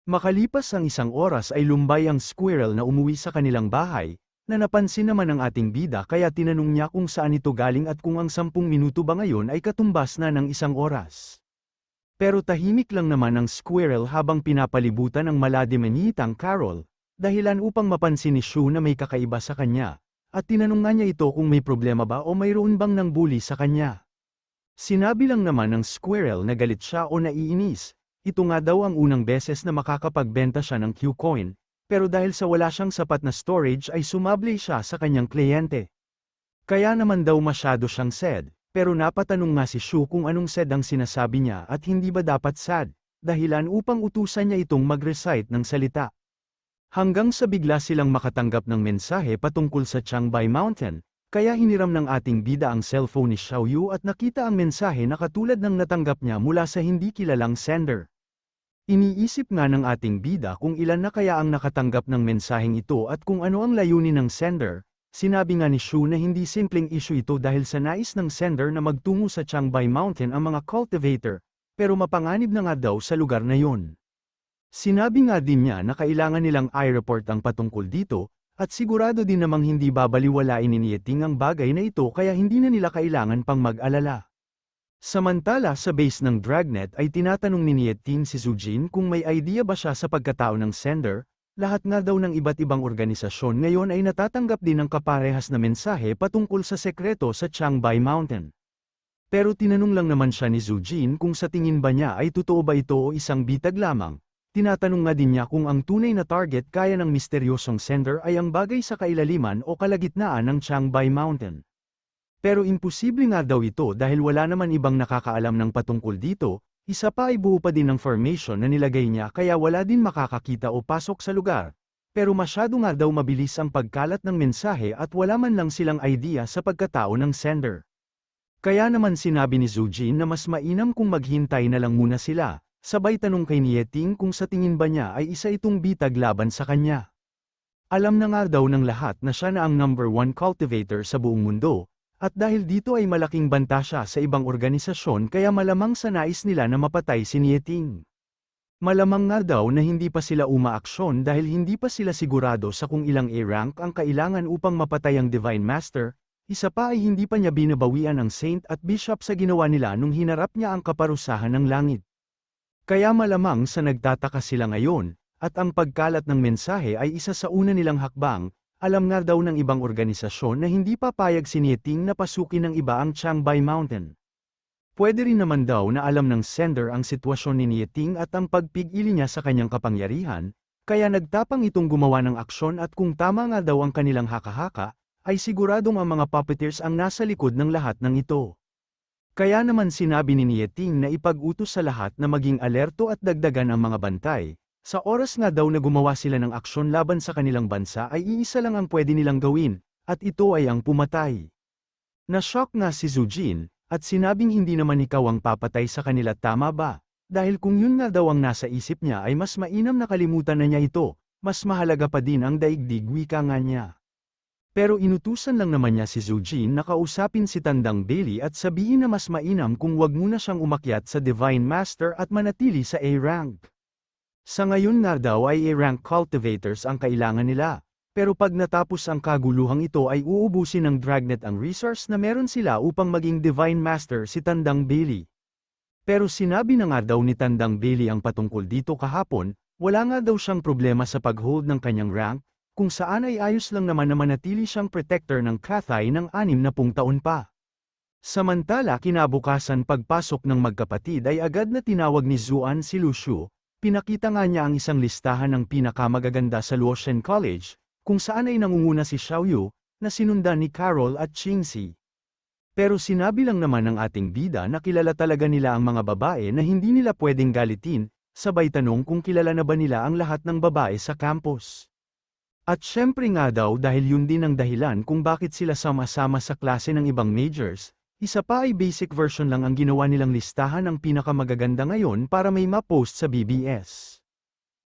Makalipas ang isang oras ay lumbay ang squirrel na umuwi sa kanilang bahay, na napansin naman ng ating bida kaya tinanong niya kung saan ito galing at kung ang 10 minuto ba ngayon ay katumbas na ng isang oras. Pero tahimik lang naman ang squirrel habang pinapalibutan ng maladimanitang Carol, dahilan upang mapansin ni Shu na may kakaiba sa kanya, at tinanong nga niya ito kung may problema ba o mayroon bang nang bully sa kanya. Sinabi lang naman ng squirrel na galit siya o naiinis. Ito nga daw ang unang beses na makakapagbenta siya ng Q-coin, pero dahil sa wala siyang sapat na storage ay sumabli siya sa kanyang kliyente. Kaya naman daw masyado siyang sad, pero napatanong nga si Shu kung anong sad ang sinasabi niya at hindi ba dapat sad, dahilan upang utusan niya itong mag-recite ng salita. Hanggang sa bigla silang makatanggap ng mensahe patungkol sa Changbai Mountain, kaya hiniram ng ating bida ang cellphone ni Xiaoyu at nakita ang mensahe na katulad ng natanggap niya mula sa hindi kilalang sender. Iniisip nga ng ating bida kung ilan na kaya ang nakatanggap ng mensaheng ito at kung ano ang layunin ng sender. Sinabi nga ni Shu na hindi simpleng issue ito dahil sa nais ng sender na magtungo sa Changbai Mountain ang mga cultivator, pero mapanganib na nga daw sa lugar na yon. Sinabi nga din niya na kailangan nilang i-report ang patungkol dito, at sigurado din namang hindi babaliwalain ni Nieting ang bagay na ito kaya hindi na nila kailangan pang mag-alala. Samantala sa base ng Dragnet ay tinatanong ni Nieting si Zujin kung may idea ba siya sa pagkatao ng sender, lahat nga daw ng iba't ibang organisasyon ngayon ay natatanggap din ng kaparehas na mensahe patungkol sa sekreto sa Changbai Mountain. Pero tinanong lang naman siya ni Zujin kung sa tingin ba niya ay totoo ba ito o isang bitag lamang. Tinatanong nga din niya kung ang tunay na target kaya ng misteryosong sender ay ang bagay sa kailaliman o kalagitnaan ng Changbai Mountain. Pero imposible nga daw ito dahil wala naman ibang nakakaalam ng patungkol dito, isa pa ay buo pa din ng formation na nilagay niya kaya wala din makakakita o pasok sa lugar. Pero masyado nga daw mabilis ang pagkalat ng mensahe at wala man lang silang idea sa pagkatao ng sender. Kaya naman sinabi ni Zujin na mas mainam kung maghintay na lang muna sila, sabay tanong kay Nieting kung sa tingin ba niya ay isa itong bitag laban sa kanya. Alam na nga daw ng lahat na siya na ang number 1 cultivator sa buong mundo. At dahil dito ay malaking banta siya sa ibang organisasyon kaya malamang sa nais nila na mapatay si Nieting. Malamang nga daw na hindi pa sila umaaksyon dahil hindi pa sila sigurado sa kung ilang A-rank ang kailangan upang mapatay ang Divine Master, isa pa ay hindi pa niya binabawian ang Saint at Bishop sa ginawa nila nung hinarap niya ang kaparusahan ng langit. Kaya malamang sa nagtataka sila ngayon, at ang pagkalat ng mensahe ay isa sa una nilang hakbang. Alam nga daw ng ibang organisasyon na hindi papayag si Nieting na pasukin ng iba ang Changbai Mountain. Pwede rin naman daw na alam ng sender ang sitwasyon ni Nieting at ang pagpigili niya sa kanyang kapangyarihan, kaya nagtapang itong gumawa ng aksyon at kung tama nga daw ang kanilang haka-haka, ay siguradong ang mga puppeteers ang nasa likod ng lahat ng ito. Kaya naman sinabi ni Nieting na ipag-utos sa lahat na maging alerto at dagdagan ang mga bantay. Sa oras nga daw na gumawa sila ng aksyon laban sa kanilang bansa ay iisa lang ang pwede nilang gawin, at ito ay ang pumatay. Na-shock nga si Zujin, at sinabing hindi naman ikaw ang papatay sa kanila tama ba? Dahil kung yun nga daw ang nasa isip niya ay mas mainam na kalimutan na niya ito, mas mahalaga pa din ang daigdig wika nga niya. Pero inutusan lang naman niya si Zujin na kausapin si Tandang Bailey at sabihin na mas mainam kung wag muna siyang umakyat sa Divine Master at manatili sa A-rank. Sa ngayon nga daw ay A-rank cultivators ang kailangan nila, pero pag natapos ang kaguluhang ito ay uubusin ng Dragnet ang resource na meron sila upang maging Divine Master si Tandang Bailey. Pero sinabi na nga daw ni Tandang Bailey ang patungkol dito kahapon, wala nga daw siyang problema sa pag-hold ng kanyang rank, kung saan ay ayos lang naman na manatili siyang protector ng Cathay ng 60 taon pa. Samantala kinabukasan pagpasok ng magkapatid ay agad na tinawag ni Zuan si Lucio. Pinakita nga niya ang isang listahan ng pinakamagaganda sa Luotian College, kung saan ay nangunguna si Xiaoyu, na sinundan ni Carol at Qingxi. Pero sinabi lang naman ng ating bida na kilala talaga nila ang mga babae na hindi nila pwedeng galitin, sabay tanong kung kilala na ba nila ang lahat ng babae sa campus. At syempre nga daw dahil yun din ang dahilan kung bakit sila sama-sama sa klase ng ibang majors. Isa pa ay basic version lang ang ginawa nilang listahan ng pinakamagaganda ngayon para may ma-post sa BBS.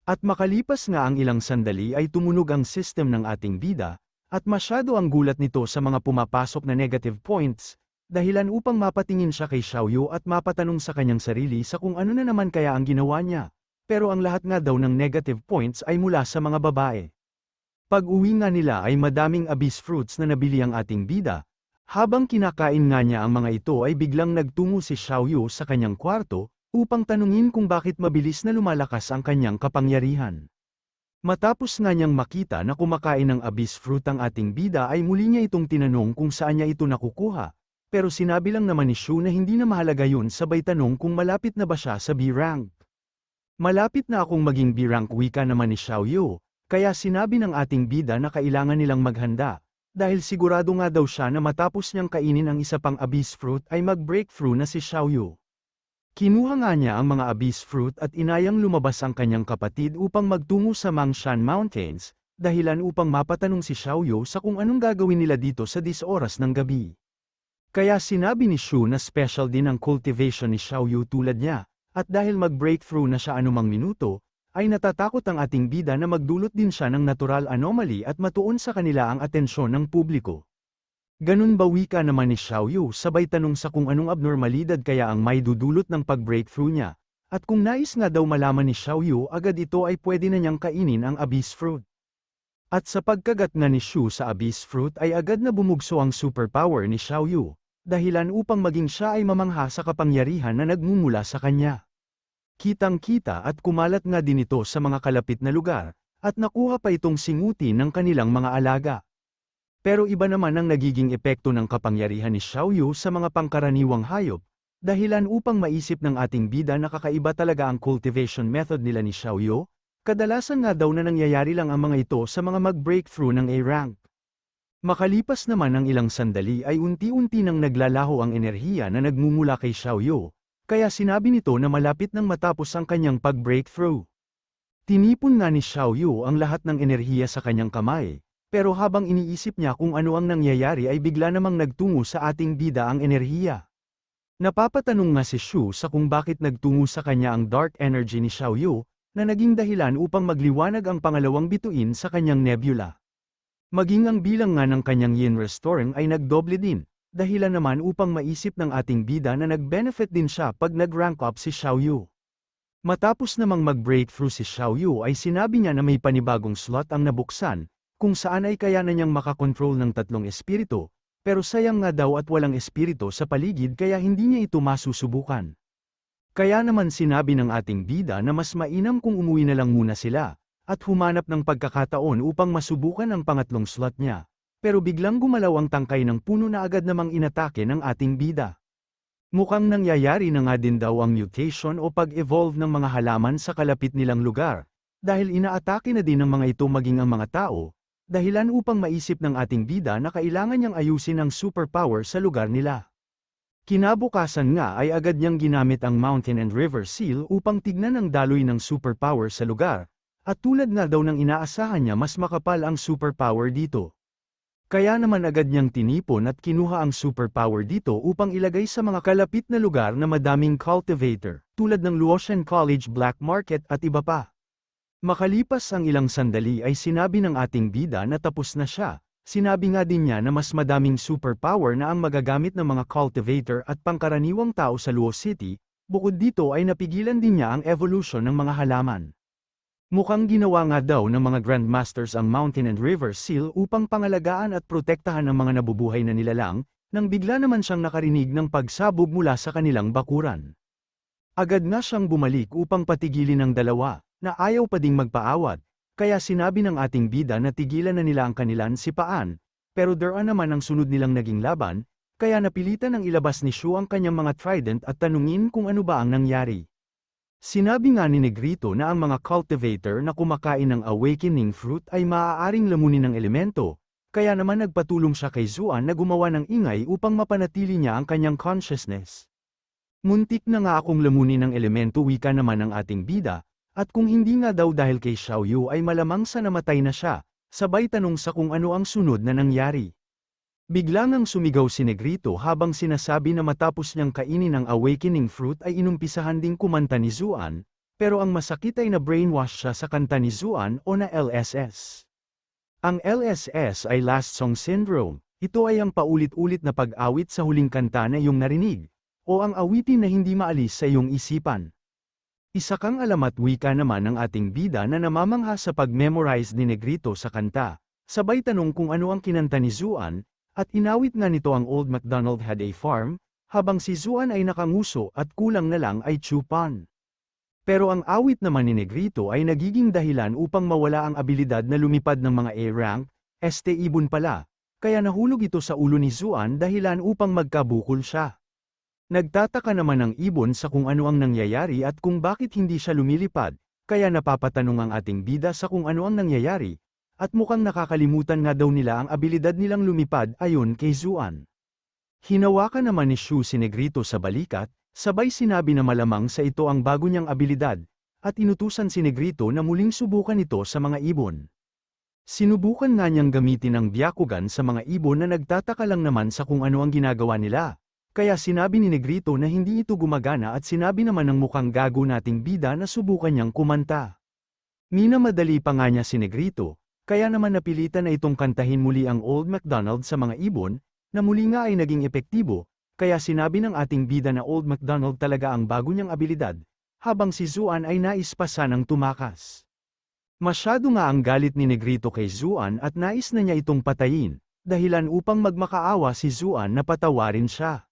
At makalipas nga ang ilang sandali ay tumunog ang system ng ating bida, at masyado ang gulat nito sa mga pumapasok na negative points, dahilan upang mapatingin siya kay Xiaoyu at mapatanong sa kanyang sarili sa kung ano na naman kaya ang ginawa niya. pero ang lahat nga daw ng negative points ay mula sa mga babae. Pag-uwi nga nila ay madaming abyss fruits na nabili ang ating bida. Habang kinakain nga niya ang mga ito ay biglang nagtungo si Xiaoyu sa kanyang kwarto, upang tanungin kung bakit mabilis na lumalakas ang kanyang kapangyarihan. Matapos nga niyang makita na kumakain ng abyss fruit ang ating bida ay muli niya itong tinanong kung saan niya ito nakukuha, pero sinabi lang naman ni Shu na hindi na mahalaga yun, sabay tanong kung malapit na ba siya sa B-rank. Malapit na akong maging B-rank, wika naman ni Xiaoyu, kaya sinabi ng ating bida na kailangan nilang maghanda, dahil sigurado nga daw siya na matapos niyang kainin ang isa pang abyss fruit ay mag-breakthrough na si Xiaoyu. Kinuha nga niya ang mga abyss fruit at inayang lumabas ang kanyang kapatid upang magtungo sa Mangshan Mountains, dahilan upang mapatanong si Xiaoyu sa kung anong gagawin nila dito sa 10 oras ng gabi. Kaya sinabi ni Shu na special din ang cultivation ni Xiaoyu tulad niya, at dahil mag-breakthrough na siya anumang minuto, ay natatakot ang ating bida na magdulot din siya ng natural anomaly at matuon sa kanila ang atensyon ng publiko. Ganun ba, wika naman ni Xiaoyu, sabay tanong sa kung anong abnormalidad kaya ang may dudulot ng pag-breakthrough niya, at kung nais nga daw malaman ni Xiaoyu agad ito ay pwede na niyang kainin ang abyss fruit. At sa pagkagat nga ni Shu sa abyss fruit ay agad na bumugso ang superpower ni Xiaoyu, dahilan upang maging siya ay mamangha sa kapangyarihan na nagmumula sa kanya. Kitang-kita at kumalat nga din ito sa mga kalapit na lugar, at nakuha pa itong singuti ng kanilang mga alaga. Pero iba naman ang nagiging epekto ng kapangyarihan ni Xiaoyu sa mga pangkaraniwang hayop, dahilan upang maisip ng ating bida na kakaiba talaga ang cultivation method nila ni Xiaoyu, kadalasan nga daw na nangyayari lang ang mga ito sa mga mag-breakthrough ng A-rank. Makalipas naman ng ilang sandali ay unti-unti nang naglalaho ang enerhiya na nagmumula kay Xiaoyu, kaya sinabi nito na malapit nang matapos ang kanyang pag-breakthrough. Tinipon nga ni Xiaoyu ang lahat ng enerhiya sa kanyang kamay. Pero habang iniisip niya kung ano ang nangyayari ay bigla namang nagtungo sa ating bida ang enerhiya. Napapatanong nga si Shu sa kung bakit nagtungo sa kanya ang dark energy ni Xiaoyu, na naging dahilan upang magliwanag ang pangalawang bituin sa kanyang nebula. Maging ang bilang nga ng kanyang yin restoring ay nagdoble din, dahilan naman upang maisip ng ating bida na nag-benefit din siya pag nag-rank up si Xiaoyu. Matapos namang mag-breakthrough si Xiaoyu ay sinabi niya na may panibagong slot ang nabuksan, kung saan ay kaya na niyang makakontrol ng 3 espiritu, pero sayang nga daw at walang espiritu sa paligid kaya hindi niya ito masusubukan. Kaya naman sinabi ng ating bida na mas mainam kung umuwi na lang muna sila, at humanap ng pagkakataon upang masubukan ang pangatlong slot niya, pero biglang gumalaw ang tangkay ng puno na agad namang inatake ng ating bida. Mukhang nangyayari na nga din daw ang mutation o pag-evolve ng mga halaman sa kalapit nilang lugar, dahil inaatake na din ng mga ito maging ang mga tao, dahilan upang maisip ng ating bida na kailangan niyang ayusin ang superpower sa lugar nila. Kinabukasan nga ay agad niyang ginamit ang Mountain and River Seal upang tignan ang daloy ng superpower sa lugar, at tulad nga daw ng inaasahan niya mas makapal ang superpower dito. Kaya naman agad niyang tinipon at kinuha ang superpower dito upang ilagay sa mga kalapit na lugar na madaming cultivator, tulad ng Luotian College Black Market at iba pa. Makalipas ang ilang sandali ay sinabi ng ating bida na tapos na siya. Sinabi nga din niya na mas madaming superpower na ang magagamit ng mga cultivator at pangkaraniwang tao sa Luo City, bukod dito ay napigilan din niya ang evolution ng mga halaman. Mukhang ginawa nga daw ng mga Grandmasters ang Mountain and River Seal upang pangalagaan at protektahan ang mga nabubuhay na nilalang, nang bigla naman siyang nakarinig ng pagsabog mula sa kanilang bakuran. Agad nga siyang bumalik upang patigilin ang dalawa, na ayaw pa ding magpaawat, kaya sinabi ng ating bida na tigilan na nila ang kanilang sipaan, pero Duran naman ang sunod nilang naging laban, kaya napilitan ng ilabas ni Shu ang kanyang mga trident at tanungin kung ano ba ang nangyari. Sinabi nga ni Negrito na ang mga cultivator na kumakain ng awakening fruit ay maaaring lamunin ng elemento, kaya naman nagpatulong siya kay Zuan na gumawa ng ingay upang mapanatili niya ang kanyang consciousness. Muntik na nga akong lamunin ng elemento, wika naman ng ating bida, at kung hindi nga daw dahil kay Xiaoyu ay malamang sa namatay na siya, sabay tanong sa kung ano ang sunod na nangyari. Biglang ang sumigaw si Negrito habang sinasabi na matapos niyang kainin ang awakening fruit ay inumpisahan ding kumanta ni Zuan, pero ang masakit ay na-brainwash siya sa kanta ni Zuan o na LSS. Ang LSS ay Last Song Syndrome. Ito ay ang paulit-ulit na pag-awit sa huling kanta na iyong narinig, o ang awitin na hindi maalis sa iyong isipan. Isa kang alamat wika naman ng ating bida na namamangha sa pag-memorize ni Negrito sa kanta, sabay tanong kung ano ang kinanta ni Zuan, at inawit nga nito ang Old MacDonald Had a Farm, habang si Zuan ay nakanguso at kulang na lang ay chupan. Pero ang awit naman ni Negrito ay nagiging dahilan upang mawala ang abilidad na lumipad ng mga A-rank, ibon pala, kaya nahulog ito sa ulo ni Zuan dahilan upang magkabukol siya. Nagtataka naman ang ibon sa kung ano ang nangyayari at kung bakit hindi siya lumilipad, kaya napapatanong ang ating bida sa kung ano ang nangyayari, at mukhang nakakalimutan nga daw nila ang abilidad nilang lumipad ayon kay Zuan. Hinawakan naman ni Shu si Negrito sa balikat, sabay sinabi na malamang sa ito ang bago niyang abilidad, at inutusan si Negrito na muling subukan ito sa mga ibon. Sinubukan nga niyang gamitin ang Byakugan sa mga ibon na nagtataka lang naman sa kung ano ang ginagawa nila, kaya sinabi ni Negrito na hindi ito gumagana at sinabi naman ng mukhang gago nating bida na subukan niyang kumanta. Minamadali pa nga niya si Negrito, kaya naman napilitan na itong kantahin muli ang Old MacDonald sa mga ibon, na muli nga ay naging epektibo, kaya sinabi ng ating bida na Old MacDonald talaga ang bago niyang abilidad, habang si Zuan ay nais pa sanang tumakas. Masyado nga ang galit ni Negrito kay Zuan at nais na niya itong patayin, dahilan upang magmakaawa si Zuan na patawarin siya.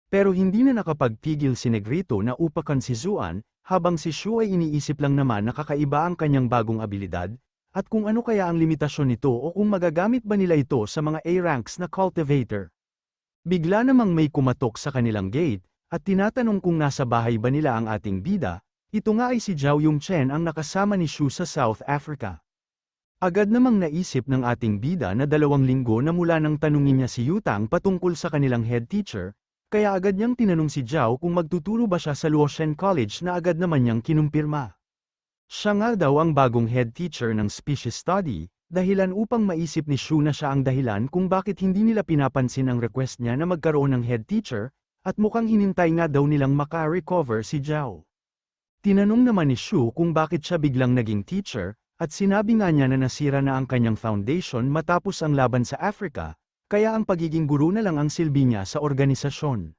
Pero hindi na nakapagpigil si Negrito na upakan si Zuan, habang si Shu ay iniisip lang naman na kakaiba ang kanyang bagong abilidad, at kung ano kaya ang limitasyon nito o kung magagamit ba nila ito sa mga A-ranks na cultivator. Bigla namang may kumatok sa kanilang gate, at tinatanong kung nasa bahay ba nila ang ating bida, ito nga ay si Zhao Yongchen ang nakasama ni Shu sa South Africa. Agad namang naisip ng ating bida na 2 linggo na mula nang tanungin niya si Yutang patungkol sa kanilang head teacher, kaya agad niyang tinanong si Zhao kung magtuturo ba siya sa Luosheng College na agad naman niyang kinumpirma. Siya nga daw ang bagong head teacher ng species study, dahilan upang maisip ni Shu na siya ang dahilan kung bakit hindi nila pinapansin ang request niya na magkaroon ng head teacher, at mukhang hinintay nga daw nilang maka-recover si Zhao. Tinanong naman ni Shu kung bakit siya biglang naging teacher, at sinabi nga niya na nasira na ang kanyang foundation matapos ang laban sa Africa, kaya ang pagiging guro na lang ang silbi niya sa organisasyon.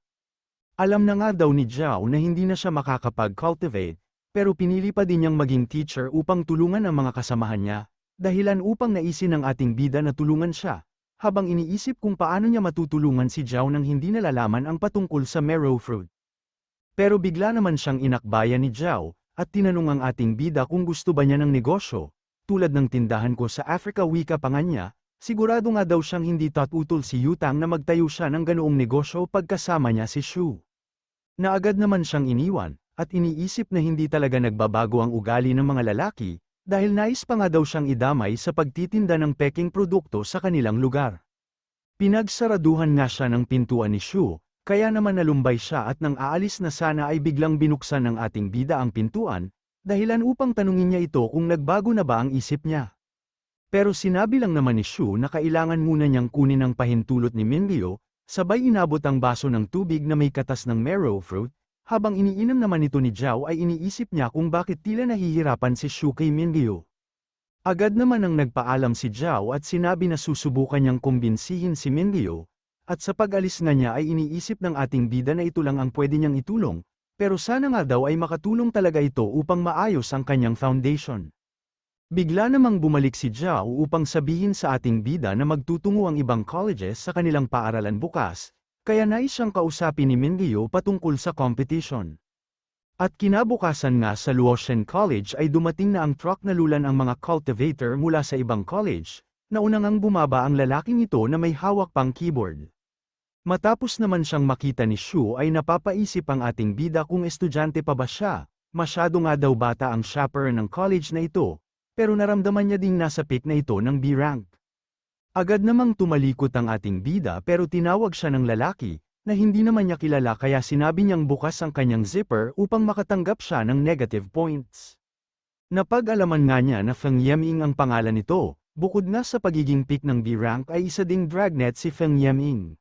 Alam na nga daw ni Zhao na hindi na siya makakapag-cultivate, pero pinili pa din niyang maging teacher upang tulungan ang mga kasamahan niya, dahilan upang naisin ng ating bida na tulungan siya, habang iniisip kung paano niya matutulungan si Zhao nang hindi nalalaman ang patungkol sa marrow fruit. Pero bigla naman siyang inakbayan ni Zhao, at tinanong ang ating bida kung gusto ba niya ng negosyo, tulad ng tindahan ko sa Africa wika pa nga niya, sigurado nga daw siyang hindi tatutol si Yutang na magtayo siya ng ganoong negosyo pagkasama niya si Shu. Na agad naman siyang iniwan, at iniisip na hindi talaga nagbabago ang ugali ng mga lalaki, dahil nais pa nga daw siyang idamay sa pagtitinda ng peking produkto sa kanilang lugar. Pinagsaraduhan nga siya ng pintuan ni Shu, kaya naman nalumbay siya at nang aalis na sana ay biglang binuksan ng ating bida ang pintuan, dahilan upang tanungin niya ito kung nagbago na ba ang isip niya. Pero sinabi lang naman ni Shu na kailangan muna niyang kunin ang pahintulot ni Mingyeo, sabay inabot ang baso ng tubig na may katas ng marrow fruit, habang iniinom naman ito ni Zhao ay iniisip niya kung bakit tila nahihirapan si Shu kay Mingyeo. Agad naman ang nagpaalam si Zhao at sinabi na susubukan niyang kumbinsihin si Mingyeo, at sa pag-alis nga niya ay iniisip ng ating bida na ito lang ang pwede niyang itulong, pero sana nga daw ay makatulong talaga ito upang maayos ang kanyang foundation. Bigla namang bumalik si Zhao upang sabihin sa ating bida na magtutungo ang ibang colleges sa kanilang paaralan bukas, kaya nais siyang kausapin ni Mingyeo patungkol sa competition. At kinabukasan nga sa Luosheng College ay dumating na ang truck na lulan ang mga cultivator mula sa ibang college, naunang ang bumaba ang lalaking ito na may hawak pang keyboard. Matapos naman siyang makita ni Shu ay napapaisip ang ating bida kung estudyante pa ba siya, masyado nga daw bata ang chaperone ng college na ito, pero naramdaman niya ding nasa peak na ito ng B-rank. Agad namang tumalikot ang ating bida pero tinawag siya ng lalaki, na hindi naman niya kilala kaya sinabi niyang bukas ang kanyang zipper upang makatanggap siya ng negative points. Napag-alaman nga niya na Feng Yeming ang pangalan nito, bukod nga sa pagiging peak ng B-rank ay isa ding dragnet si Feng Yeming.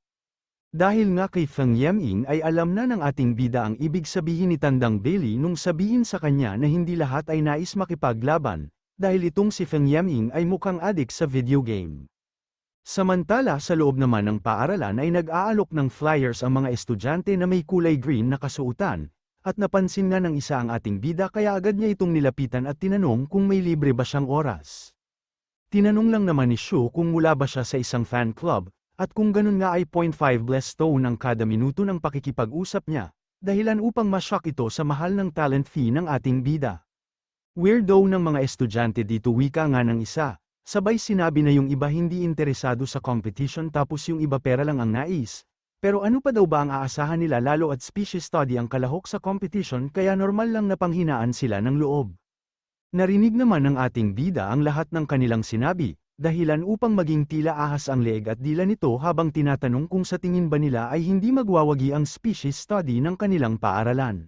Dahil nga kay Feng Yeming ay alam na ng ating bida ang ibig sabihin ni Tandang Bailey nung sabihin sa kanya na hindi lahat ay nais makipaglaban, dahil itong si Feng Yeming ay mukhang adik sa video game. Samantala sa loob naman ng paaralan ay nag-aalok ng flyers ang mga estudyante na may kulay green na kasuotan, At napansin nga ng isa ang ating bida kaya agad niya itong nilapitan at tinanong kung may libre ba siyang oras. Tinanong lang naman ni Shu kung mula ba siya sa isang fan club, at kung ganun nga ay 0.5 stone ang kada minuto ng pakikipag-usap niya, dahilan upang ma-shock ito sa mahal ng talent fee ng ating bida. Weirdo ng mga estudyante dito, wika nga ng isa. Sabay sinabi na yung iba hindi interesado sa competition tapos yung iba pera lang ang nais. Pero ano pa daw ba ang aasahan nila, lalo at species study ang kalahok sa competition, kaya normal lang na panghinaan sila ng loob. Narinig naman ng ating bida ang lahat ng kanilang sinabi, dahilan upang maging tila ahas ang leeg at dila nito habang tinatanong kung sa tingin ba nila ay hindi magwawagi ang species study ng kanilang paaralan.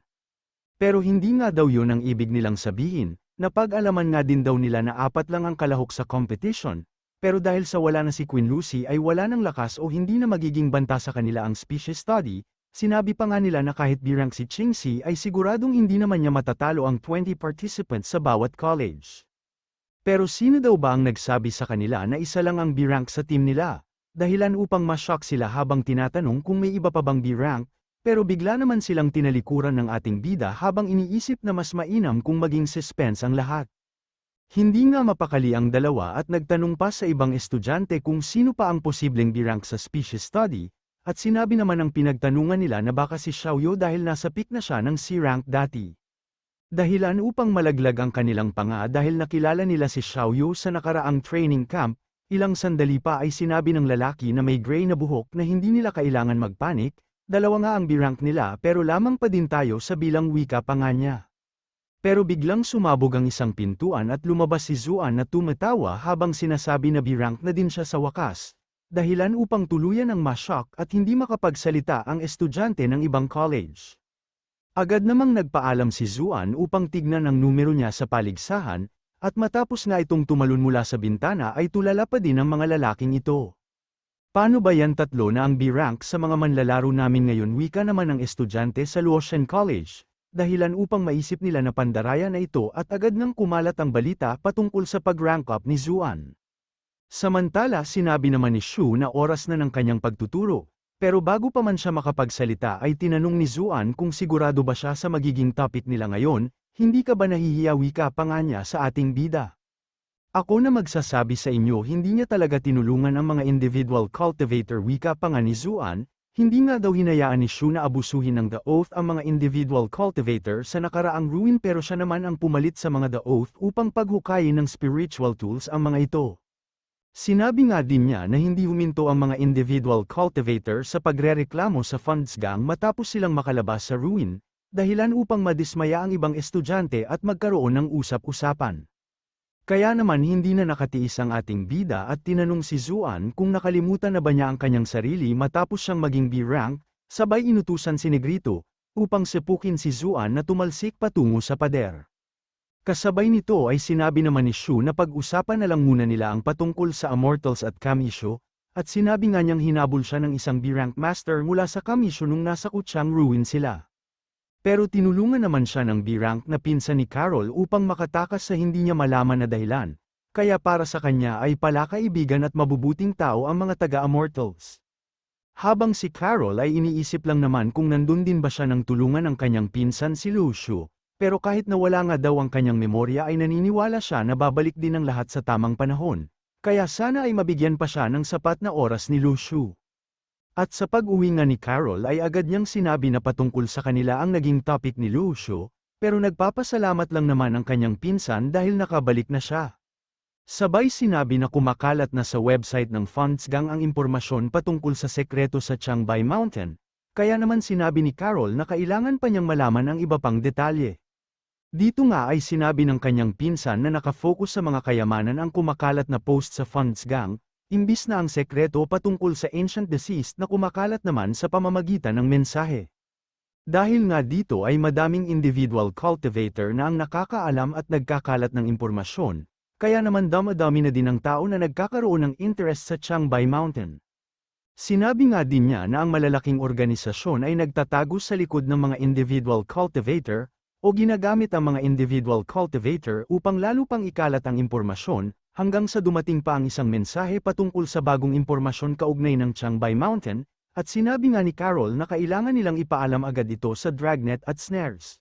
Pero hindi nga daw yun ang ibig nilang sabihin. Napag-alaman nga din daw nila na 4 lang ang kalahok sa competition, pero dahil sa wala na si Queen Lucy ay wala ng lakas o hindi na magiging banta sa kanila ang species study, sinabi pa nga nila na kahit B-rank si Qingxi ay siguradong hindi naman niya matatalo ang 20 participants sa bawat college. Pero sino daw ba ang nagsabi sa kanila na isa lang ang B-rank sa team nila? Dahilan upang ma-shock sila habang tinatanong kung may iba pa bang B-rank, pero bigla naman silang tinalikuran ng ating bida habang iniisip na mas mainam kung maging suspense ang lahat. Hindi nga mapakali ang dalawa at nagtanong pa sa ibang estudyante kung sino pa ang posibleng B-rank sa species study, at sinabi naman ng pinagtanungan nila na baka si Xiaoyu dahil nasa peak na siya ng C-rank dati. Dahilan upang malaglag ang kanilang panga dahil nakilala nila si Xiaoyu sa nakaraang training camp, ilang sandali pa ay sinabi ng lalaki na may gray na buhok na hindi nila kailangan magpanik. Dalawa nga ang B-rank nila pero lamang pa din tayo sa bilang, wika pa nga niya. Pero biglang sumabog ang isang pintuan at lumabas si Zuan na tumatawa habang sinasabi na B-rank na din siya sa wakas, dahilan upang tuluyan ang ma-shock at hindi makapagsalita ang estudyante ng ibang college. Agad namang nagpaalam si Zuan upang tignan ang numero niya sa paligsahan, at matapos nga itong tumalon mula sa bintana ay tulala pa din ang mga lalaking ito. Paano ba yan, 3 na ang B-rank sa mga manlalaro namin ngayon, wika naman ng estudyante sa Luotian College, dahilan upang maisip nila na pandaraya na ito at agad nang kumalat ang balita patungkol sa pag-rank up ni Zuan. Samantala sinabi naman ni Shu na oras na ng kanyang pagtuturo, pero bago pa man siya makapagsalita ay tinanong ni Zuan kung sigurado ba siya sa magiging topic nila ngayon, hindi ka ba nahihiya, wika pa nga niya sa ating bida. Ako na magsasabi sa inyo, hindi niya talaga tinulungan ang mga individual cultivator, wika pa nga ni Zuan, hindi nga daw hinayaan ni Shu na abusuhin ng The Oath ang mga individual cultivator sa nakaraang ruin, pero siya naman ang pumalit sa mga The Oath upang paghukayin ng spiritual tools ang mga ito. Sinabi nga din niya na hindi huminto ang mga individual cultivator sa pagrereklamo sa funds gang matapos silang makalabas sa ruin, dahilan upang madismaya ang ibang estudyante at magkaroon ng usap-usapan. Kaya naman hindi na nakatiis ang ating bida at tinanong si Zuan kung nakalimutan na ba niya ang kanyang sarili matapos siyang maging B-rank, sabay inutusan si Negrito, upang sepukin si Zuan na tumalsik patungo sa pader. Kasabay nito ay sinabi naman ni Shu na pag-usapan na lang muna nila ang patungkol sa Immortals at Kamisho, at sinabi nga niyang hinabol siya ng isang B-rank master mula sa Kamisho nung nasa Kuchang ruin sila. Pero tinulungan naman siya ng B-rank na pinsan ni Carol upang makatakas sa hindi niya malaman na dahilan, kaya para sa kanya ay palakaibigan at mabubuting tao ang mga taga-Immortals. Habang si Carol ay iniisip lang naman kung nandun din ba siya ng tulungan ng kanyang pinsan si Lucio, pero kahit nawala nga daw ang kanyang memorya ay naniniwala siya na babalik din ang lahat sa tamang panahon, kaya sana ay mabigyan pa siya ng sapat na oras ni Lucio. At sa pag-uwi nga ni Carol ay agad niyang sinabi na patungkol sa kanila ang naging topic ni Lucio, pero nagpapasalamat lang naman ang kanyang pinsan dahil nakabalik na siya. Sabay sinabi na kumakalat na sa website ng funds gang ang impormasyon patungkol sa sekreto sa Changbai Mountain, kaya naman sinabi ni Carol na kailangan pa niyang malaman ang iba pang detalye. Dito nga ay sinabi ng kanyang pinsan na nakafocus sa mga kayamanan ang kumakalat na post sa funds gang, imbis na ang sekreto patungkol sa ancient deceased na kumakalat naman sa pamamagitan ng mensahe. Dahil nga dito ay madaming individual cultivator na ang nakakaalam at nagkakalat ng impormasyon, kaya naman dami-dami na din ang tao na nagkakaroon ng interest sa Changbai Mountain. Sinabi nga din niya na ang malalaking organisasyon ay nagtatago sa likod ng mga individual cultivator, o ginagamit ang mga individual cultivator upang lalo pang ikalat ang impormasyon, hanggang sa dumating pa ang isang mensahe patungkol sa bagong impormasyon kaugnay ng Changbai Mountain, At sinabi nga ni Carol na kailangan nilang ipaalam agad ito sa Dragnet at Snares.